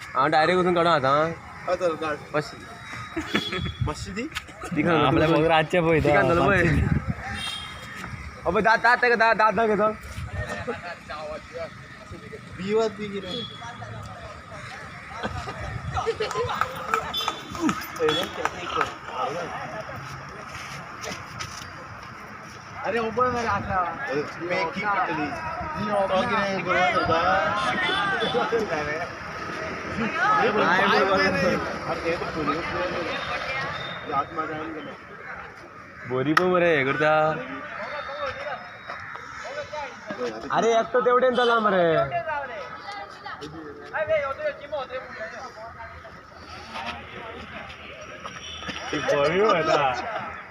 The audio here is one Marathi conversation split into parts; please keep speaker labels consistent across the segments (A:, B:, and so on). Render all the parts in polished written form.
A: हांव डायरेक्ट वचून काडूं आतां
B: आपल्या रातचे पळयता
A: पळय दात दात ताका दात दात दाखय तो
C: बिवत बी कितें
B: अरे ओपन मरे आसा
C: मेकी पडटली तो कितें बरोबर करता
A: बोरी पण मरे हे करता अरे एकटो तेवढेन चला मरे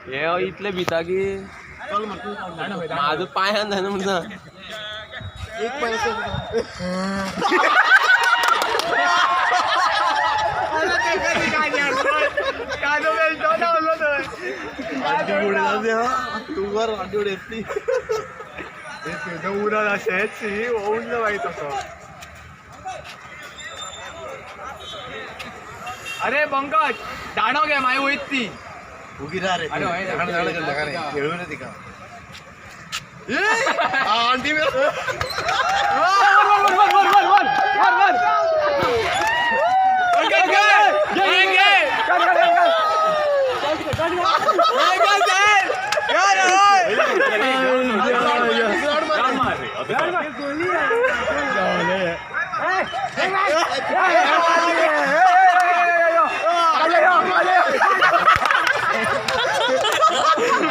A: हे इतले भिता की माझं पायान जायना म्हणता
C: एक पैसे तू वर वाटून येतली
B: उन्हात असेच उडलं पाहिजे तसं अरे पंकज दाणो घे माय वयत ती
C: उगी रा रे खेळू रे तिका आंटी
B: मार